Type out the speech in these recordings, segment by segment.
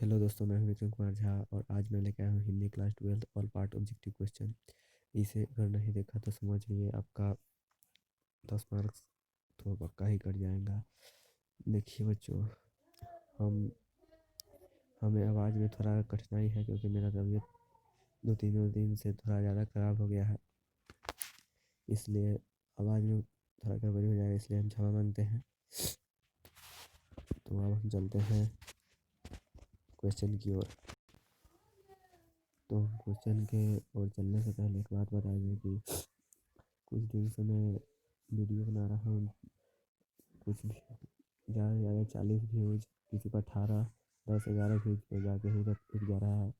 Hello दोस्तों, मैं हूं विक्रम कुमार झा और आज मैं लेके आया हूँ Hindi class 12th all part objective question. इसे अगर नहीं देखा तो समझ लीजिए आपका 10 मार्क्स तो पक्का ही कट जाएगा। देखिए बच्चों, हम हमें आवाज़ में थोड़ा कठिनाई है क्योंकि मेरा तबीयत 2-3 दिन से थोड़ा ज़्यादा ख़राब हो गया है, इसलिए आवाज़ में थोड़ा गड़बड़ी हो जाएगा, इसलिए हम क्षमा मांगते हैं। तो अब हम चलते हैं क्वेश्चन की ओर। तो क्वेश्चन के ओर चलने से पहले एक बात बता दें कि कुछ दिन से मैं वीडियो बना रहा हूँ, कुछ ज़्यादा से ज़्यादा 40 व्यूज़, किसी पर 18, 10, 11 व्यूज़ पे जाके ही रुक जा रहा है।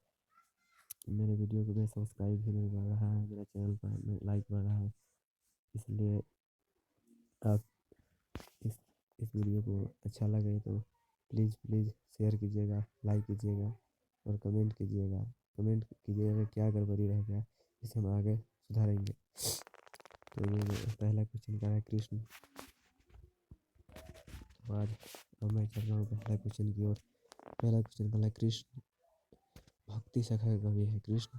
मेरे वीडियो को में सब्सक्राइब भी नहीं बढ़ रहा है, मेरा चैनल पर लाइक बढ़ रहा है, इसलिए आप इस वीडियो को अच्छा लगे तो प्लीज़ शेयर कीजिएगा, लाइक कीजिएगा और कमेंट कीजिएगा। क्या गड़बड़ी रह गया, इसे हम आगे सुधारेंगे। तो ये पहला क्वेश्चन क्या है, कृष्ण। तो आज अब मैं चल रहा हूँ पहला क्वेश्चन की ओर। पहला क्वेश्चन पहला, कृष्ण भक्ति शाखा का कवि है। कृष्ण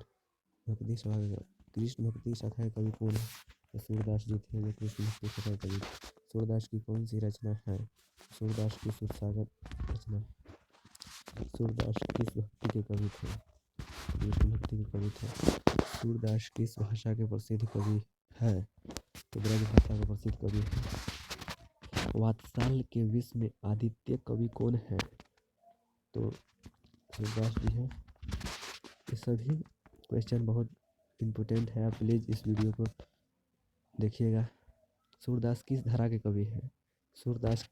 भक्ति शाखा का कवि कौन है? तो सूरदास जी थे जो कृष्ण भक्ति शाखा का कवि। सूरदास की कौन सी रचना है? सूरदास की सूरसागर रचना है। सूरदास किस भक्ति के कवि थे? कृष्ण भक्ति के कवि थे। सूरदास किस भाषा के प्रसिद्ध कवि है? तो ब्रज भाषा के प्रसिद्ध कवि है। वात्साल के विश्व में आदित्य कवि कौन है? तो सूरदास जी है। ये सभी क्वेश्चन बहुत इम्पोर्टेंट है, आप प्लीज़ इस वीडियो को देखिएगा। सूरदास किस धारा के कवि हैं? सूरदास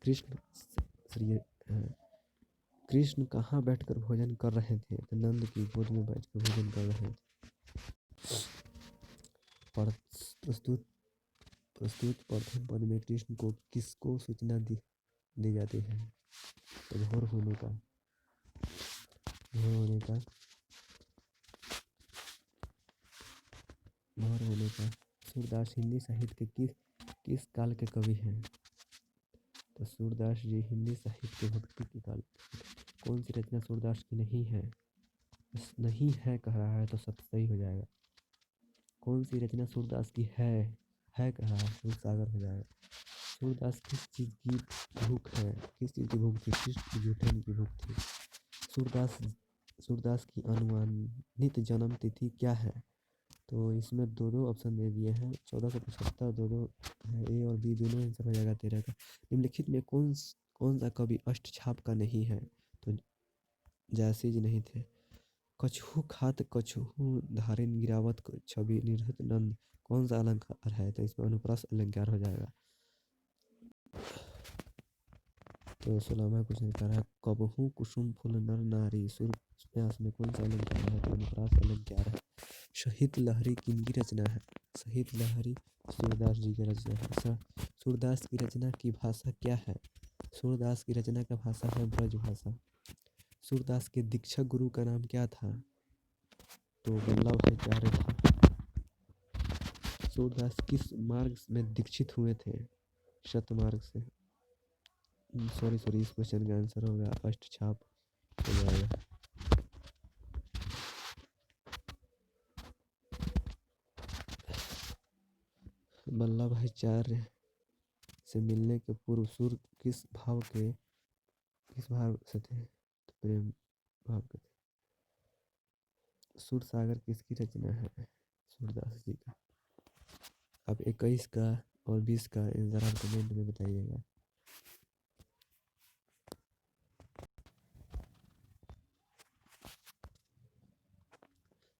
कृष्ण कहाँ बैठकर भोजन कर रहे थे? तो नंद की गोद में बैठकर भोजन कर रहे थे। प्रस्तुत प्रथम पद में कृष्ण को किसको सूचना दी जाती है? तो भोर होने का। सूरदास हिंदी साहित्य के किस काल के कवि हैं? तो सूरदास जी हिंदी साहित्य के भक्ति के काल। कौन सी रचना सूरदास की नहीं है? नहीं है कह रहा है तो सही हो जाएगा। कौन सी रचना सूरदास की है कह रहा है, सूरसागर हो जाएगा। सूरदास किस चीज़ की भूख है? किस चीज़ की भूख थी? कृष्ण जूठन की भूख थी। सूरदास की अनुमानित जन्म तिथि क्या है? तो इसमें दो ऑप्शन दे दिए हैं, 1475 दो है, ए और बी दोनों आंसर हो जाएगा 13 का। निम्नलिखित में कौन सा कवि अष्टछाप का नहीं है? तो जैसे जी नहीं थे। कछू खात कछू धारिन गिरावत छवि निरहत नंद कौन सा अलंकार है? तो इसमें अनुप्रास अलंकार हो जाएगा। तो 16वां क्वेश्चन कह रहा है, कबहू कुसुम फूल नर नारी सुर व्यास में कौन सा अलंकार है? तो अनुप्रास अलंकार है। शहीद लहरी किनकी रचना है? शहीद लहरी सूरदास जी की रचना है। सूरदास की रचना की भाषा क्या है? सूरदास की रचना का भाषा है ब्रज भाषा। सूरदास के दीक्षक गुरु का नाम क्या था? तो वल्लभाचार्य था। सूरदास किस मार्ग में दीक्षित हुए थे? शतमार्ग से। सॉरी इस क्वेश्चन का आंसर होगा अष्टछाप हो जाएगा। वल्लभाचार्य से मिलने के पूर्व सूर किस भाव से थे? तो प्रेम भाव के थे। सूरसागर किसकी रचना है? सूरदास जी का। अब 21 का और 20 का आंसर आप कमेंट में बताइएगा।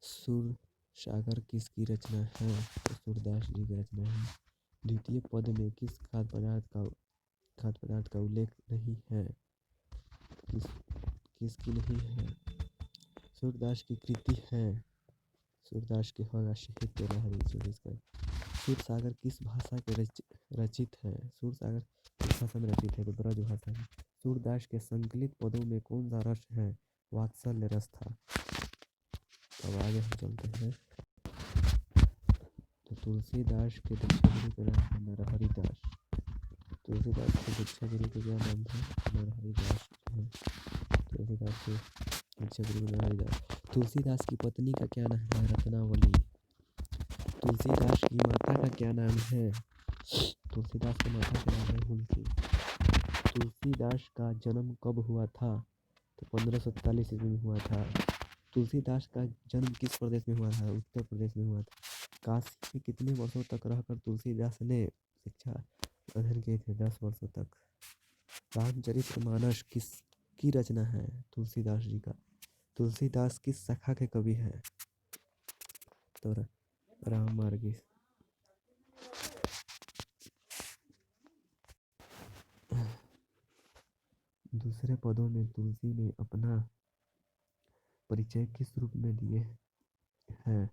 सूरसागर किसकी रचना है? तो सूरदास जी की रचना है। द्वितीय पद में किस खाद्य पदार्थ का उल्लेख नहीं है? किसकी नहीं है? सूरदास की कृति है। सूरदास की होगा शहीद लहरी 24 का। सूरसागर किस भाषा के रचित है? सूरसागर किस भाषा में रचित है? तो ब्रज भाषा में। सूरदास के संकलित पदों में कौन सा रस है? वात्सल्य रस था। अब आगे हम चलते हैं। तो तुलसीदास के दीक्षा गुरु का नाम है नरहरि दास। तुलसीदास के दीक्षा गुरु का क्या नाम था? नरहरि दास है। तुलसीदास के अच्छा गुरु रविदास। तुलसीदास की पत्नी का क्या नाम है? रत्नावली। तुलसीदास की माता का क्या नाम है? तुलसीदास की माता का नाम है हुलसी। तुलसीदास का जन्म कब हुआ था? तो 1547 ईस्वी में हुआ था। तुलसीदास का जन्म किस प्रदेश में हुआ था? उत्तर प्रदेश में हुआ था। काशी में कितने वर्षों तक रहकर तुलसीदास ने शिक्षा अध्ययन किए थे? 10 वर्षों तक। रामचरितमानस किसकी रचना है? तुलसीदास जी का। तुलसीदास किस शाखा के कवि हैं? तो राममार्गी। दूसरे पदों में तुलसी ने अपना परिचय किस रूप में दिए हैं?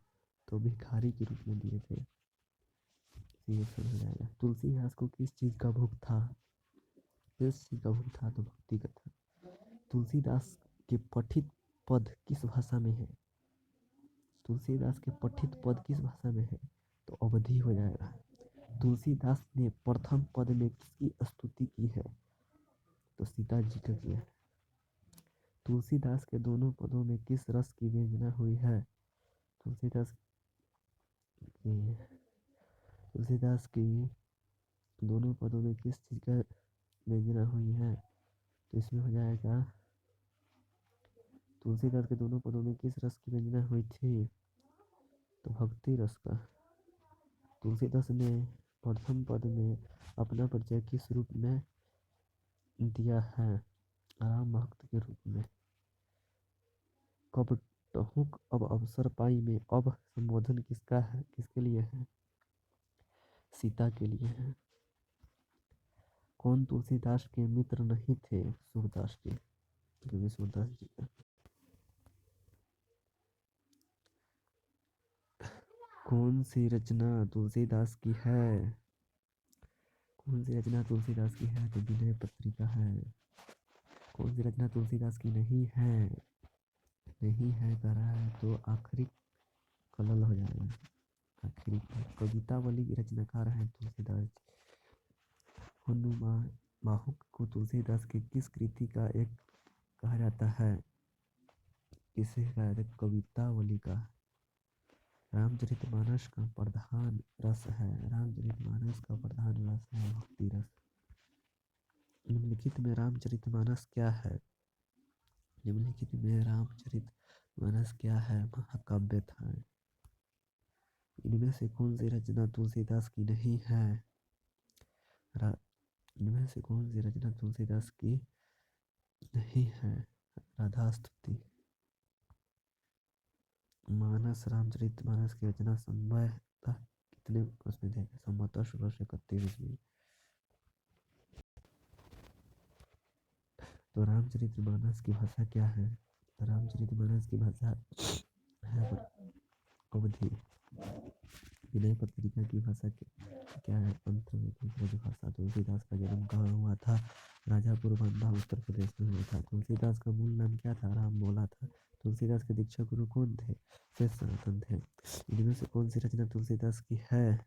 तो भिखारी के रूप में दिए थे। ये समझ जाएगा। तुलसीदास को किस चीज का भूख था? किस चीज का भूख था? तो भक्ति का था। तुलसीदास के पठित पद किस भाषा में है? तुलसीदास के पठित पद किस भाषा में है? तो अवधी हो जाएगा। तुलसीदास ने प्रथम पद में किसकी स्तुति की है? तो सीता जी का किया। तुलसीदास के दोनों पदों में किस रस की व्यंजना हुई है? तुलसीदास की तुलसीदास की दोनों पदों में किस चीज का व्यंजना हुई है? तो इसमें हो जाएगा तुलसीदास के दोनों पदों में किस रस की व्यंजना हुई थी? तो भक्ति रस का। तुलसीदास ने प्रथम पद में अपना परिचय किस रूप में दिया है? राम भक्त के रूप में। कब टहुक अब अवसर पाई में अब संबोधन किसका है? किसके लिए है? सीता के लिए है। कौन तुलसीदास के मित्र नहीं थे? सूरदास जी। क्योंकि सूरदास जी का। कौन सी रचना तुलसीदास की है? कौन सी रचना तुलसीदास की है? तो विनय पत्रिका है। कौन सी रचना तुलसीदास की नहीं है? नहीं है कह रहा है तो आखिरी कलल हो जाएगा। आखिरी कवितावली की रचनाकार है तुलसीदास जी। हनुमान बाहुक को तुलसीदास की किस कृति का एक कहा जाता है? किसे कहा जाता है? कवितावली का। रामचरितमानस का प्रधान रस है। रामचरितमानस का प्रधान रस है भक्ति रस। निम्नलिखित में रामचरितमानस क्या है? निम्नलिखित में रामचरितमानस क्या है? महाकाव्य था। इनमें से कौन सी रचना तुलसीदास की नहीं है? इनमें से कौन सी रचना तुलसीदास की नहीं है? राधा स्तुति। मानस रामचरितमानस की रचना संभवतः कितने उसमें थे? संभवतः 1631 ईस्वी। तो रामचरितमानस की भाषा क्या है? रामचरितमानस की भाषा है अवधी। विनय पत्रिका की भाषा क्या है? अंत में ब्रज भाषा। तुलसीदास का जन्म कहाँ हुआ था? राजापुर बांदा उत्तर प्रदेश में हुआ था। तुलसीदास का मूल नाम क्या था? राम बोला था। तुलसीदास के दीक्षा गुरु कौन थे? शेष सनातन थे। इनमें से कौन सी रचना तुलसीदास की है?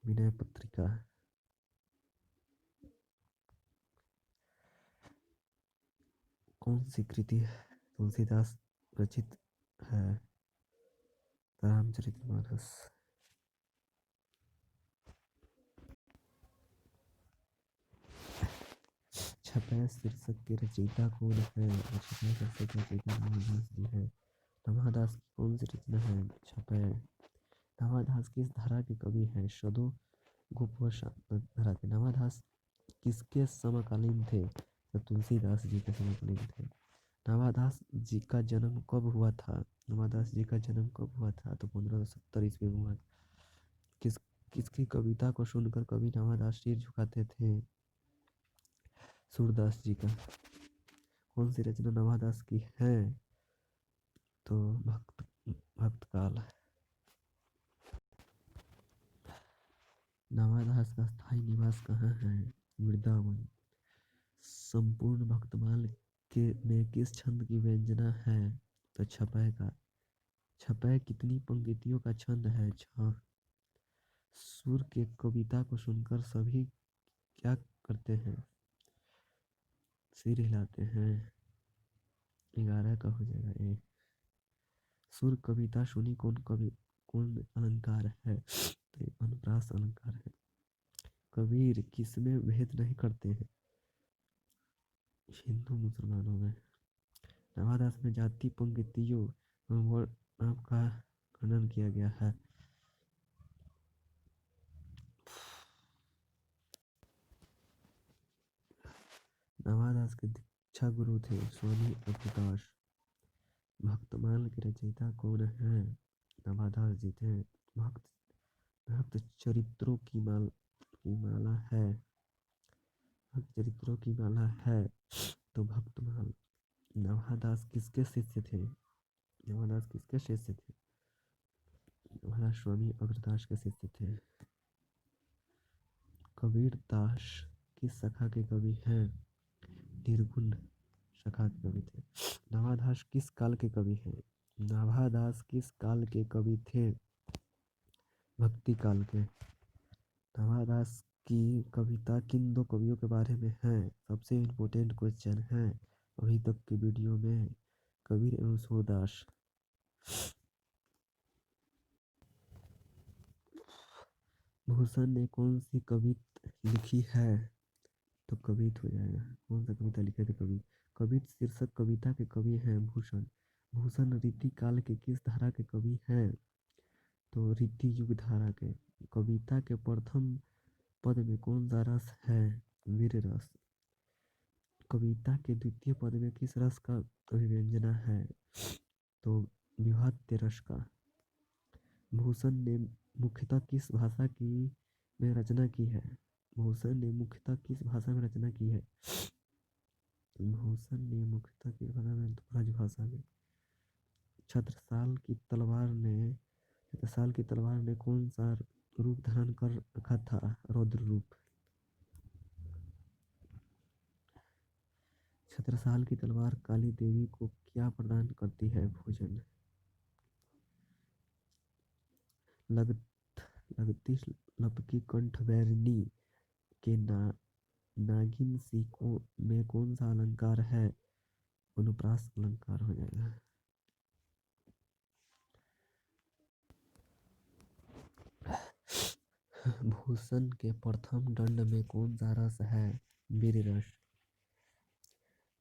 विनय पत्रिका। कौन सी कृति तुलसीदास रचित है? रामचरितमानस। छपै शीर्षक के रचयिता कौन है? छपै शीर्षक के रचयिता नवादास जी है। नवादास की कौन सी रचना है? छपै। नवादास किस धारा के कवि हैं? सदो गोप धारा के। नवादास किसके समकालीन थे? तो तुलसीदास जी के समकालीन थे। नवादास जी का जन्म कब हुआ था? नवादास जी का जन्म कब हुआ था? तो 1570 ईस्वी में हुआ। किसकी कविता को सुनकर कवि नवादास सिर झुकाते थे? सूरदास जी का। कौन सी रचना नवादास की है? तो भक्त काल। नवादास का स्थायी निवास कहाँ है? वृंदावन। संपूर्ण भक्तमाल में किस छंद की व्यंजना है? तो छपै का। छपै कितनी पंक्तियों का छंद है? 6। सुर के कविता को सुनकर सभी क्या करते हैं? सिर हिलाते हैं। का हो जाएगा ए। सुर कविता सुनी कौन अलंकार है? तो ये अनुप्रास अलंकार है। कबीर किसमें भेद नहीं करते हैं? हिंदू मुसलमानों में। नवादास में जाति पंक्तियों वर्ण का खंडन किया गया है। नवादास के दीक्षा गुरु थे स्वामी अग्रदास। भक्तमाल के रचयिता कौन है? नवादास जी थे। भक्त चरित्रों की माला है। भक्त चरित्रों की माला है तो भक्तमाल। नवादास किसके शिष्य थे? नवादास किसके शिष्य थे? नवादास स्वामी अग्रदास के शिष्य थे। कबीर दास किस शाखा के कवि हैं? निर्गुण शाखा के कवि थे। नवादास किस काल के कवि हैं? नवादास किस काल के कवि थे? भक्ति काल के। नवादास की कविता किन दो कवियों के बारे में है? सबसे इम्पोर्टेंट क्वेश्चन है अभी तक की वीडियो में, कबीर एवं सूरदास। भूषण ने कौन सी कविता लिखी है? तो कवित हो जाएगा। कौन सा कविता लिखे थे कवि? कवित शीर्षक कविता के कवि हैं भूषण। भूषण रीति काल के किस धारा के कवि हैं? तो रीति युग धारा के। कविता के प्रथम पद में कौन सा रस है? वीर रस। कविता के द्वितीय पद में किस रस का अभिव्यंजना है? तो विभात्य रस का। भूषण ने मुख्यतः किस भाषा की में रचना की है? भूषण ने मुख्यतः किस भाषा में रचना की है? भूषण ने मुख्यतः किस भाषा में? ब्रजभाषा में। छत्रसाल की तलवार ने कौन सा रूप धारण कर रखा था? रौद्र रूप। छत्रसाल की तलवार काली देवी को क्या प्रदान करती है? भोजन। लगती लपकी कंठ बैरिणी के नागिन सी में कौन सा अलंकार है? अनुप्रास अलंकार हो जाएगा। भूषण के प्रथम दंड में कौन सा रस है? वीर रस।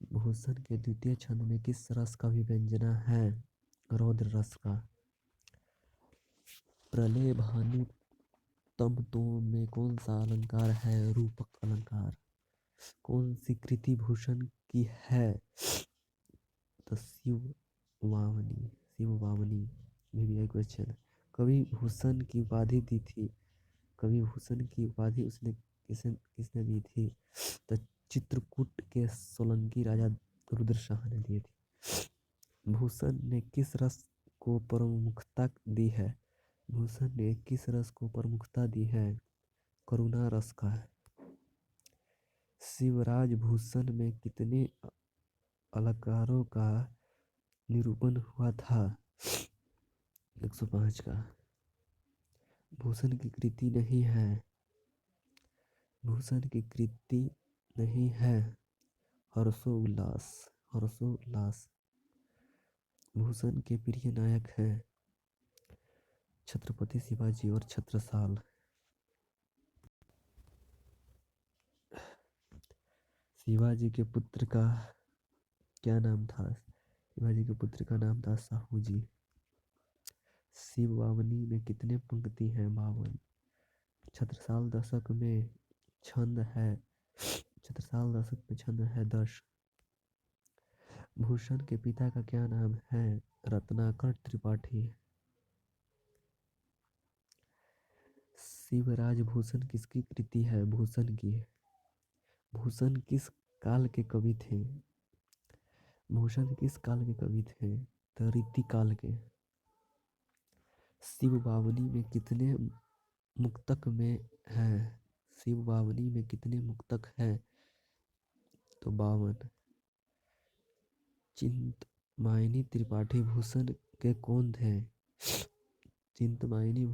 भूषण के द्वितीय छंद में किस रस का अभिव्यंजना है? रौद्र रस का। प्रलय भानु तमतों में कौन सा अलंकार है? रूपक अलंकार। कौन सी कृति भूषण की है? तो शिव वामनी। भी क्वेश्चन। कवि भूषण की उपाधि दी थी। कवि भूषण की उपाधि उसने किसने दी थी? तो चित्रकूट के सोलंकी राजा रुद्र शाह ने दी थी। भूषण ने किस रस को प्रमुखता दी है? भूषण ने किस रस को प्रमुखता दी है? करुणा रस का है। शिवराज भूषण में कितने अलंकारों का निरूपण हुआ था? 105 का। भूषण की कृति नहीं है। भूषण की कृति नहीं है हर्षोल्लास। भूषण के प्रिय नायक हैं छत्रपति शिवाजी और छत्रसाल। शिवाजी के पुत्र का क्या नाम था? शिवाजी के पुत्र का नाम था साहू जी। शिव वामनी में कितने पंक्ति हैं? 52। छत्रसाल दशक में छंद है 10। भूषण के पिता का क्या नाम है? रत्नाकर त्रिपाठी। शिवराज भूषण किसकी कृति है? भूषण की। भूषण किस काल के कवि थे? भूषण किस काल के कवि थे? तो रीति काल के। शिव वामनी में कितने मुक्तक में है? शिव वामनी में कितने मुक्तक हैं? तो 52। चिंतमायनी त्रिपाठी भूषण के कौन थे? चिंतमायनी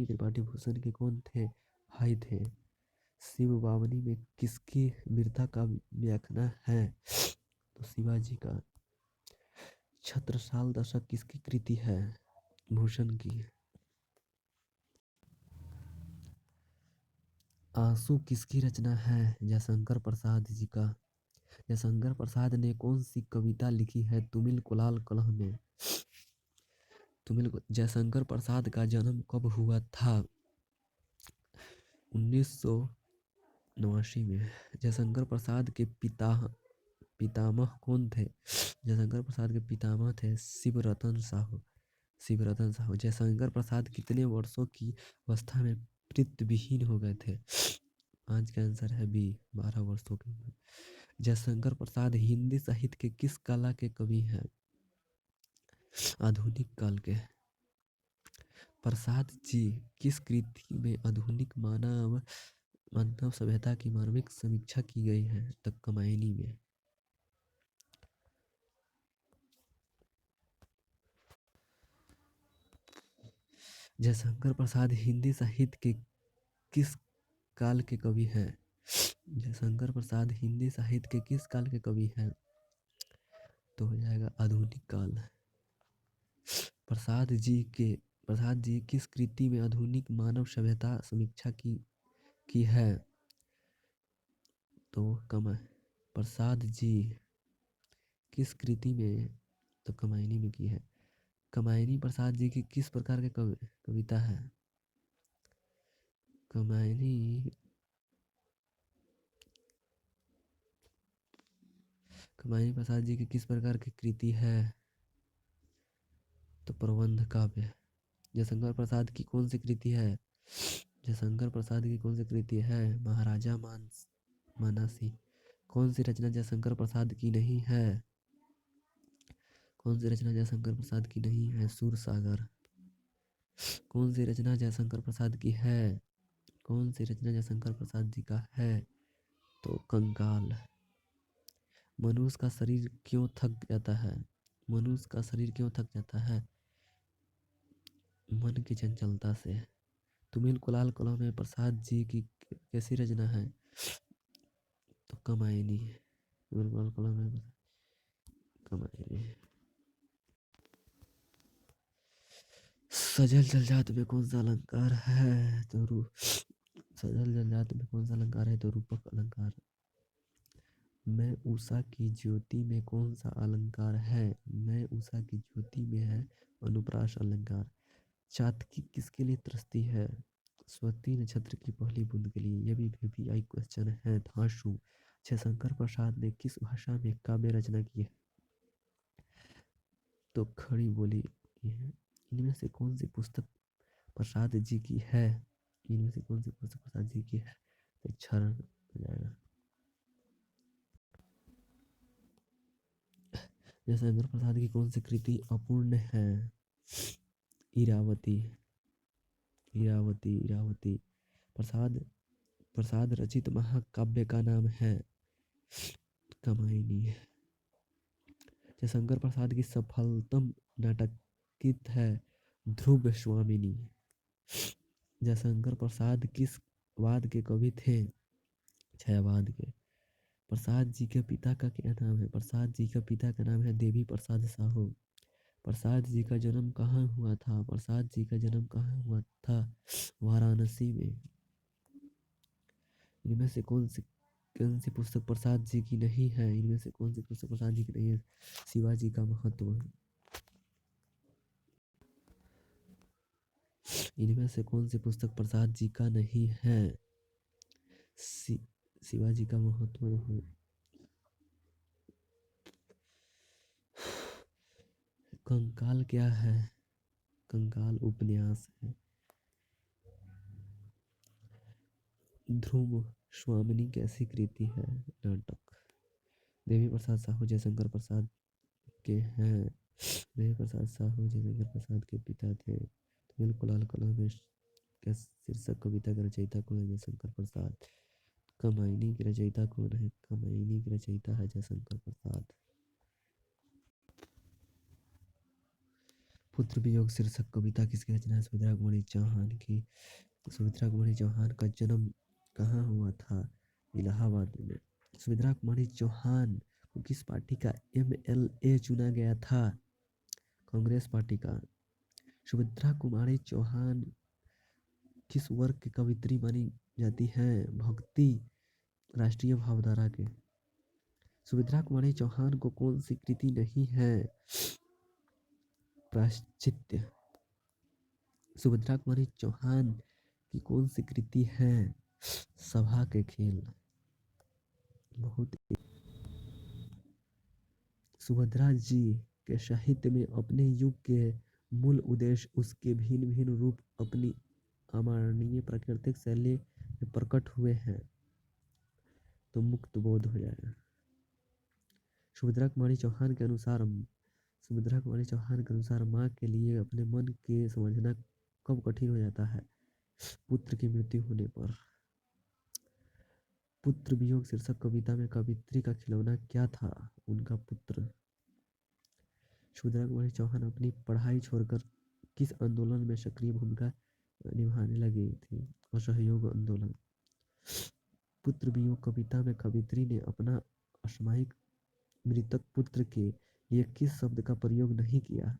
त्रिपाठी भूषण के कौन थे? भाई थे। शिव वामनी में किसकी वीरता का व्याख्यान है? तो शिवाजी का छत्रसाल दशक किसकी कृति है? भूषण की। आंसू किसकी रचना है? जयशंकर प्रसाद जी का। जयशंकर प्रसाद ने कौन सी कविता लिखी है तुमिल कुलाल कलह में? जयशंकर प्रसाद का जन्म कब हुआ था? 1989 में। जयशंकर प्रसाद के पितामह कौन थे? जयशंकर प्रसाद के पितामह थे शिवरतन साहू। जयशंकर प्रसाद कितने वर्षों की अवस्था में पितृविहीन हो गए थे? आज का आंसर है बी, 12 वर्षों की उम्र। जयशंकर प्रसाद हिंदी साहित्य के किस कला के कवि हैं? आधुनिक काल के। प्रसाद जी किस कृति में आधुनिक मानव सभ्यता की मानविक समीक्षा की गई है? द कमायनी में। जयशंकर प्रसाद हिंदी साहित्य के किस काल के कवि हैं? जयशंकर प्रसाद हिंदी साहित्य के किस काल के कवि हैं? तो हो जाएगा आधुनिक काल। प्रसाद जी किस कृति में आधुनिक मानव सभ्यता समीक्षा की है? तो प्रसाद जी किस कृति में? तो कमायनी में की है। कमायनी प्रसाद जी की किस प्रकार की कविता है? कमायनी प्रसाद जी की किस प्रकार की कृति है? तो प्रबंध काव्य। जयशंकर प्रसाद की कौन सी कृति है? जयशंकर प्रसाद की कौन सी कृति है? महाराजा मानसी। कौन सी रचना जयशंकर प्रसाद की नहीं है? कौन सी रचना जयशंकर प्रसाद की नहीं है? सूर सागर। कौन सी रचना जयशंकर प्रसाद की है? कौन सी रचना जयशंकर प्रसाद जी का है? तो कंकाल। मनुष्य का शरीर क्यों थक जाता है? मनुष्य का शरीर क्यों थक जाता है? मन की चंचलता से। तुमिल कुलाल कलह में प्रसाद जी की कैसी रचना है? तो कमायनी। तुमिल कुलाल कलह में कमायनी। सजल जलजात में कौन सा अलंकार है? तो सजल जलजात में कौन सा अलंकार है? तो रूपक अलंकार। मैं उषा की ज्योति में कौन सा अलंकार है? मैं उषा की ज्योति में है अनुप्रास अलंकार। चातकी किसके लिए तरसती है? स्वाति नक्षत्र की पहली बूंद के लिए। ये भी VVI क्वेश्चन है। धांसू। जयशंकर प्रसाद ने किस भाषा में काव्य रचना की है? तो खड़ी बोली की है। इनमें से कौन सी पुस्तक प्रसाद जी की है? इनमें से कौन सी पुस्तक प्रसाद जी की है? तो क्षरण हो जाएगा। जयशंकर प्रसाद की कौन सी कृति अपूर्ण है? इरावती। प्रसाद रचित महाकाव्य का नाम है कमायनी। जयशंकर प्रसाद की सफलतम नाटक गीत है ध्रुव स्वामिनी। जयशंकर प्रसाद किस वाद के कवि थे? छायावाद के। प्रसाद जी के पिता का क्या नाम है? प्रसाद जी का पिता का नाम है देवी प्रसाद साहू। प्रसाद जी का जन्म कहाँ हुआ था? प्रसाद जी का जन्म कहाँ हुआ था? वाराणसी में। इनमें से कौन सी पुस्तक प्रसाद जी की नहीं है? इनमें से कौन सी पुस्तक प्रसाद जी की नहीं है? शिवाजी का महत्व। इनमें से कौन सी पुस्तक प्रसाद जी का नहीं है? शिवाजी का महत्व है। कंकाल क्या है? कंकाल उपन्यास है। ध्रुव स्वामिनी कैसी कृति है? नाटक। देवी प्रसाद साहू जयशंकर प्रसाद के हैं। देवी प्रसाद साहू जयशंकर प्रसाद के पिता थे। तुमिल कुलाल कलह में के शीर्षक कविता के रचयिता कौन है? जयशंकर प्रसाद। कमायनी की रचयिता कौन है? कमायनी की रचयिता है जयशंकर प्रसाद। पुत्र वियोग शीर्षक कविता किसकी रचना है? सुमित्रा कुमारी चौहान की। सुमित्रा कुमारी चौहान का जन्म कहाँ हुआ था? इलाहाबाद में। सुमित्रा कुमारी चौहान को किस पार्टी का MLA चुना गया था? कांग्रेस पार्टी का। सुभद्रा कुमारी चौहान किस वर्ग की कवियत्री मानी जाती हैं? भक्ति राष्ट्रीय भावधारा के। सुभद्रा कुमारी चौहान को कौन सी कृति नहीं है? प्रायश्चित्य। सुभद्रा कुमारी चौहान की कौन सी कृति है? सभा के खेल। बहुत। सुभद्रा जी के साहित्य में अपने युग के मूल उद्देश्य, उसके भिन्न भिन्न रूप अपनी अमानवीय प्राकृतिक शैली में प्रकट हुए हैं। तो मुक्त बोध हो जाएगा। सुभद्रा कुमारी चौहान के अनुसार माँ के लिए अपने मन के समझना कब कठिन हो जाता है? पुत्र की मृत्यु होने पर। पुत्र वियोग शीर्षक कविता में कवियत्री का खिलौना क्या था? उनका पुत्र। सुभद्रा कुमारी चौहान अपनी पढ़ाई छोड़कर किस आंदोलन में सक्रिय भूमिका निभाने लगी थी? असहयोग आंदोलन। पुत्र वियोग कविता में कवियत्री ने अपना असामयिक मृतक पुत्र के लिए किस शब्द का प्रयोग नहीं किया?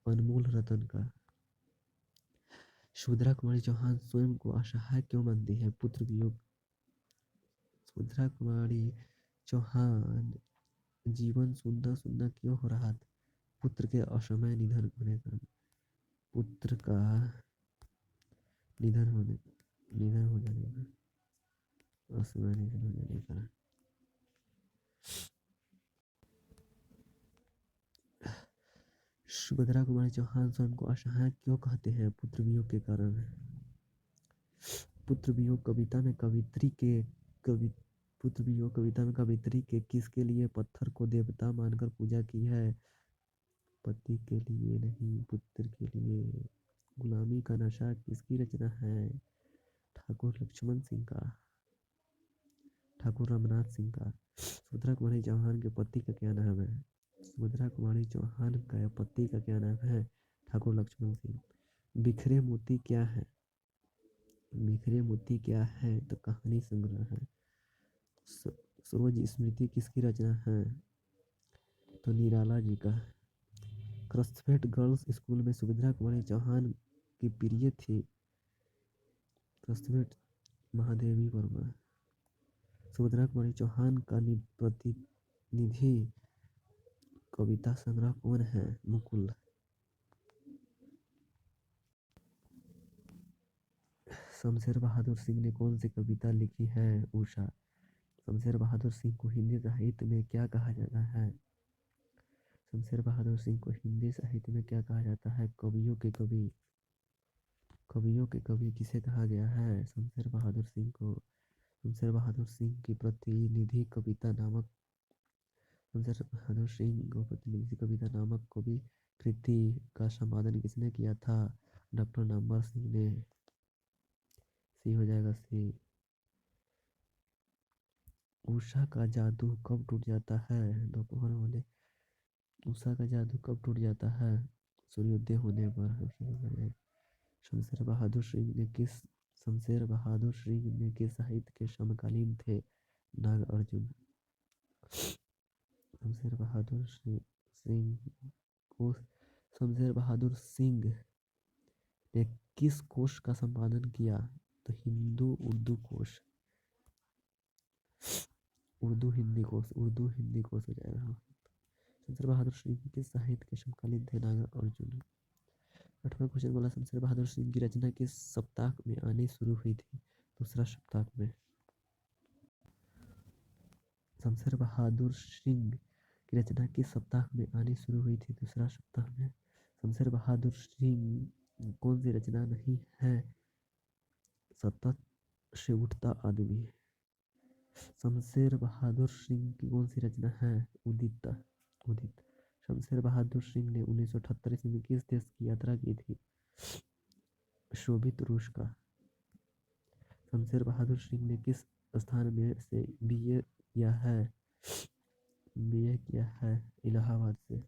अनमोल रतन का। सुभद्रा कुमारी चौहान स्वयं को असहाय क्यों मानती है? पुत्र वियोग। सुभद्रा कुमारी चौहान जीवन सुनना सुनना क्यों हो रहा था? पुत्र के असमय निधन होने का। पुत्र का निधन हो जाने का। असमय निधन हो जाने का। सुभद्रा कुमारी चौहान स्वयं को असहाय क्यों कहते हैं? पुत्र वियोग के कारण। पुत्र वियोग कविता में कवियत्री के किसके लिए पत्थर को देवता मानकर पूजा की है? पति के लिए नहीं, पुत्र के लिए। गुलामी का नशा किसकी रचना है? ठाकुर लक्ष्मण सिंह का। ठाकुर रामनाथ सिंह का। सुभद्रा कुमारी चौहान के पति का क्या नाम है? सुभद्रा कुमारी चौहान का पति का क्या नाम है? ठाकुर लक्ष्मण सिंह। बिखरे मोती क्या है? बिखरे मोती क्या है? तो कहानी संग्रह है। सरोज स्मृति किसकी रचना है? तो निराला जी का। क्रॉसफेट गर्ल्स स्कूल में सुभद्रा कुमारी चौहान की प्रिय थी क्रॉसफेट महादेवी वर्मा। सुभद्रा कुमारी चौहान का प्रतिनिधि कविता संग्रह कौन है? मुकुल। शमशेर बहादुर सिंह ने कौन सी कविता लिखी है? उषा। शमशेर बहादुर सिंह को हिंदी साहित्य में क्या कहा जाता है? शमशेर बहादुर सिंह को हिंदी साहित्य में क्या कहा जाता है? कवियों के कवि। कवियों के कवि किसे कहा गया है? शमशेर बहादुर सिंह को। शमशेर बहादुर सिंह की प्रतिनिधि कविता नामक कवि कृति का संपादन किसने किया था? डॉक्टर नामवर सिंह ने। सी हो जाएगा सी। उषा का जादू कब टूट जाता है? दोपहर वाले। उषा का जादू कब टूट जाता है? सूर्योदय होने पर। शमशेर बहादुर सिंह ने किस साहित्य के समकालीन थे? नागार्जुन। शमशेर बहादुर सिंह ने किस कोश का संपादन किया? तो हिंदू उर्दू कोश। उर्दू हिंदी कोश हो जाएगा। शमशेर बहादुर सिंह किस साहित्य के समकालीन थे? नागार्जुन। 8वां क्वेश्चन बोला शमशेर बहादुर सिंह की रचना किस सप्ताह में आनी शुरू हुई थी? दूसरा सप्ताह में। शमशेर बहादुर सिंह की रचना किस सप्ताह में आनी शुरू हुई थी? दूसरा सप्ताह में। शमशेर बहादुर सिंह कौन सी रचना नहीं है? सतत से उठता आदमी। शमशेर बहादुर सिंह की कौन सी रचना है? उदित। शमशेर बहादुर सिंह ने 1978 ईस्वी में किस देश की यात्रा की थी? सोवियत रूस का। शमशेर बहादुर सिंह ने किस स्थान में से बीए किया है? इलाहाबाद से।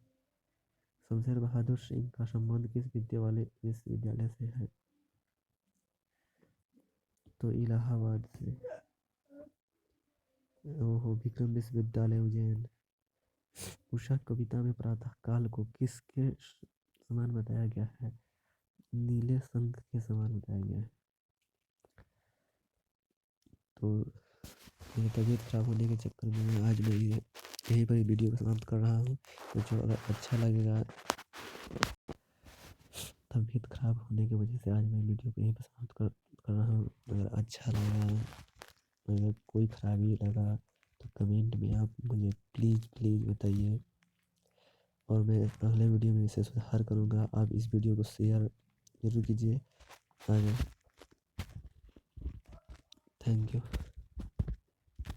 शमशेर बहादुर सिंह का संबंध किस विश्वविद्यालय से है? तो इलाहाबाद से। ओहो, विक्रम विश्वविद्यालय उज्जैन। उषा कविता में प्रातः काल को किसके समान बताया गया है? नीले शंख के समान बताया गया है। तो मेरी तबीयत खराब होने के चक्कर में आज मैं यहीं पर वीडियो को समाप्त कर रहा हूँ। तो जो अगर अच्छा लगेगा, तबीयत खराब होने की वजह से आज मैं वीडियो को यहीं पर समाप्त कर रहा हूँ। अगर अच्छा लगा, अगर कोई खराबी लगा तो कमेंट में आप मुझे प्लीज़ बताइए, और मैं अगले वीडियो में इसे सुधार करूँगा। आप इस वीडियो को शेयर ज़रूर कीजिए आगे। Thank you.